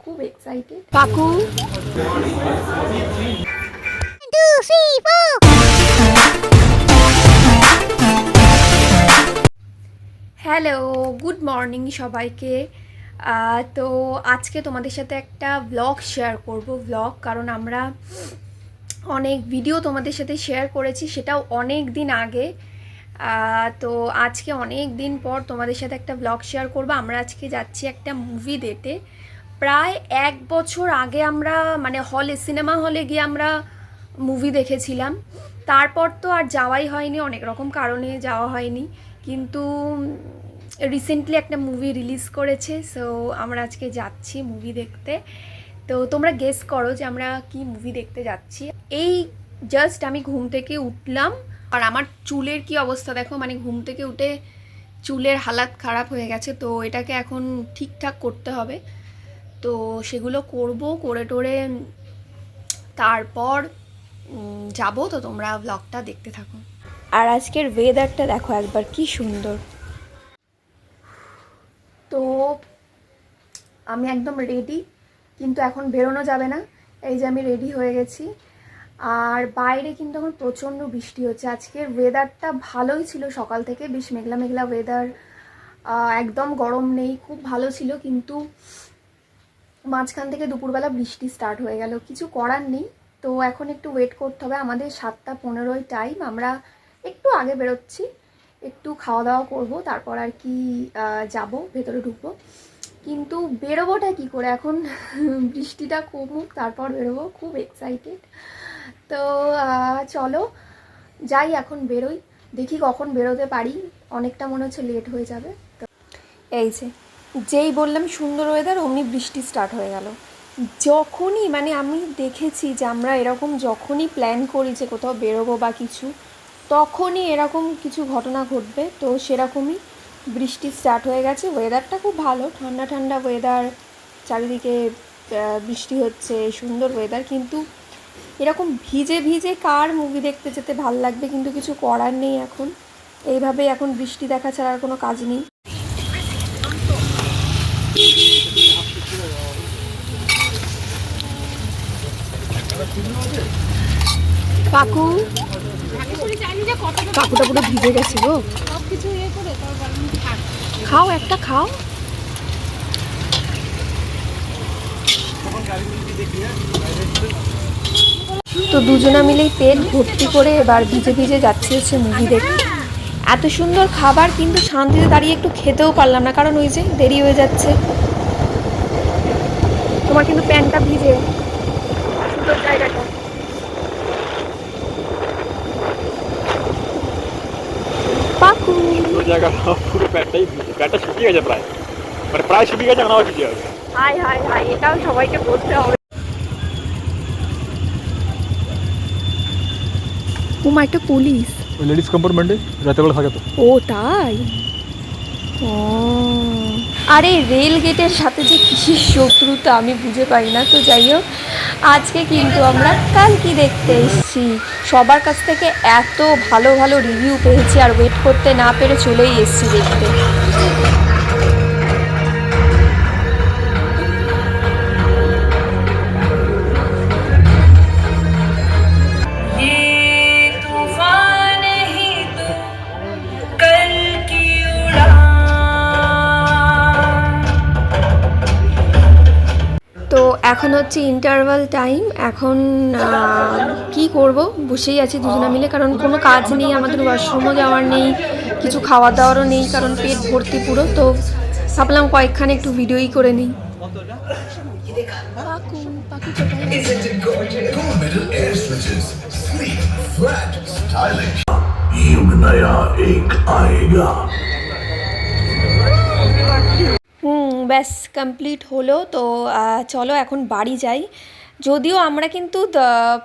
খুব এক্সাইটেড কাকু। Hello, good morning সবাইকে। তো আজকে তোমাদের সাথে একটা ব্লগ শেয়ার করব। কারণ আমরা অনেক ভিডিও তোমাদের সাথে শেয়ার করেছি, সেটাও অনেক দিন আগে। তো আজকে অনেক দিন পর তোমাদের সাথে একটা ব্লগ শেয়ার করব। আমরা আজকে যাচ্ছি একটা মুভি দেখতে। প্রায় 1 বছর আগে আমরা সিনেমা হলে গিয়ে আমরা মুভি দেখেছিলাম। তারপর তো আর যাওয়াই হয়নি, অনেক রকম কারণে যাওয়া হয়নি। কিন্তু রিসেন্টলি একটা মুভি রিলিজ করেছে, সো আমরা আজকে যাচ্ছি মুভি দেখতে। তো তোমরা গেস করো যে আমরা কি মুভি দেখতে যাচ্ছি। এই জাস্ট আমি ঘুম থেকে উঠলাম, আর আমার চুলের কি অবস্থা দেখো, ঘুম থেকে উঠে চুলের হালাত খারাপ হয়ে গেছে। তো এটাকে এখন ঠিকঠাক করতে হবে, তো সেগুলো করে টোরে তারপর যাব। তো তোমরা ব্লগটা দেখতে থাকো। আর আজকের ওয়েদারটা দেখো একবার, কি সুন্দর। তো আমি একদম রেডি, কিন্তু এখন বেরোনো যাবে না। এই যে আমি রেডি হয়ে গেছি, আর বাইরে কিন্তু এখন প্রচণ্ড বৃষ্টি হচ্ছে। আজকের ওয়েদারটা ভালোই ছিল, সকাল থেকে বেশ মেঘলা মেঘলা ওয়েদার, একদম গরম নেই, খুব ভালো ছিল। কিন্তু মাঝখান থেকে দুপুরবেলা বৃষ্টি স্টার্ট হয়ে গেল, কিছু করার নেই। তো এখন একটু ওয়েট করতে হবে। আমাদের 7:15 টাইম, আমরা একটু আগে বেরোচ্ছি, একটু খাওয়া দাওয়া করবো, তারপর আর কি যাব, ভেতরে ঢুকবো। কিন্তু বেরোবোটা কি করে এখন, বৃষ্টিটা কমুক তারপর বেরোবো। খুব এক্সাইটেড। তো চলো যাই, এখন বেরোই, দেখি কখন বেরোতে পারি। অনেকটা মনে হচ্ছে লেট হয়ে যাবে। তো এই যেই বললাম সুন্দর ওয়েদার, অমনি বৃষ্টি স্টার্ট হয়ে গেল। যখনই আমি দেখেছি যে আমরা এরকম যখনই প্ল্যান করি যে কোথাও বেরোবো বা কিছু, তখনই এরকম কিছু ঘটনা ঘটবে। তো সেরকমই বৃষ্টি স্টার্ট হয়ে গেছে। ওয়েদারটা খুব ভালো, ঠান্ডা ঠান্ডা ওয়েদার, চারিদিকে বৃষ্টি হচ্ছে, সুন্দর ওয়েদার। কিন্তু এরকম ভিজে ভিজে কার মুভি দেখতে যেতে ভাল লাগবে, কিন্তু কিছু করার নেই। এখন এইভাবেই এখন বৃষ্টি দেখা ছাড়া আর কোনো কাজ নেই। কাকু কাকুটা পুরো ভিজে গেছে গো। খাও, একটা খাও। তো দুজনা মিলেই পেট ভর্তি করে এবার ভিজে ভিজে যাচ্ছে হচ্ছে মুভি দেখতে। এত সুন্দর খাবার, কিন্তু শান্তিতে দাঁড়িয়ে একটু খেতেও পারলাম না, কারণ ওই যে দেরি হয়ে যাচ্ছে। তোমার কিন্তু প্যান্টটা ভিজে, সুন্দর জায়গাটা। পাকু জায়গা পুরো প্যান্টটাই ভিজে, প্যান্টটা শুকিয়ে গেছে প্রায়, প্রায় শুকিয়ে গেছে, আমার ভিজে হবে। হাই হাই হাই, এটাও সবাইকে বলতে হবে। ওমা, একটা পুলিশ ওই লেডিস কম্পার্টমেন্টে রাতে বেলা থাকে তো। ও তাই? ও, আরে রেল গেটের সাথে যে কিসের শত্রুতা আমি বুঝে পাই না। তো যাই হোক, আজকে কিন্তু আমরা কালকি দেখতে এসেছি। সবার কাছ থেকে এত ভালো ভালো রিভিউ পেয়েছি, আর ওয়েট করতে না পেরে চলেই এসেছি দেখতে। তো এখন হচ্ছে ইন্টারভাল টাইম। এখন কি করব, বসেই আছি দুজনে মিলে, কারণ কোনো কাজ নেই, আমাদের ওয়াশরুমও যাওয়ার নেই, কিছু খাওয়া দাওয়ারও নেই, কারণ পেট ভর্তি পুরো। তো ভাবলাম কয়েকখানে একটু ভিডিওই করে নিই। ব্যাস কমপ্লিট হলো। তো চলো এখন বাড়ি যাই। যদিও আমরা কিন্তু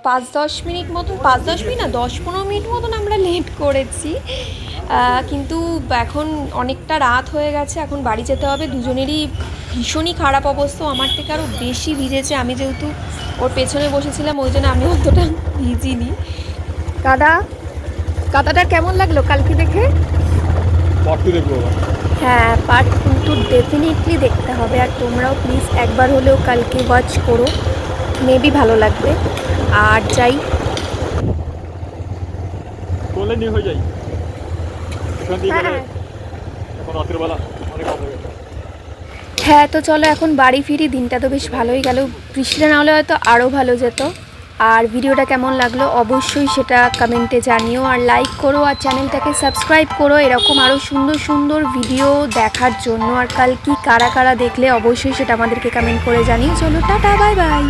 5-10 মিনিট মতন, 5-10 মিনিট না, 10-15 মিনিট মতন আমরা লেট করেছি। কিন্তু এখন অনেকটা রাত হয়ে গেছে, এখন বাড়ি যেতে হবে। দুজনেরই ভীষণই খারাপ অবস্থা, আমার থেকে আরও বেশি ভিজেছে। আমি যেহেতু ওর পেছনে বসেছিলাম, ওই জন্য আমি অতটা ভিজিনি। কাদাটা কেমন লাগলো কালকে দেখে? পার্ট 2 দেখবো। হ্যাঁ, পার্ট 2 ডেফিনেটলি দেখতে হবে। আর তোমরাও প্লিজ একবার হলেও কালকে ওয়াচ করো, মেবি ভালো লাগবে। আর যাই, বলে নিয়ে হয়ে যাই এখান দিয়ে গেলে হ্যাঁ এখন রাতের বেলা অনেক রাত হয়ে গেছে। হ্যাঁ, তো চলো এখন বাড়ি ফিরি। দিনটা তো বেশ ভালোই গেল, বৃষ্টিটা না হলে হয়তো আরও ভালো যেত। আর ভিডিওটা কেমন লাগলো অবশ্যই সেটা কমেন্টে জানিও, আর লাইক করো, আর চ্যানেলটাকে সাবস্ক্রাইব করো এরকম আরও সুন্দর সুন্দর ভিডিও দেখার জন্য। আর কাল কি কারা কারা দেখলে অবশ্যই সেটা আমাদেরকে কমেন্ট করে জানিও। চলো টাটা, বাই বাই।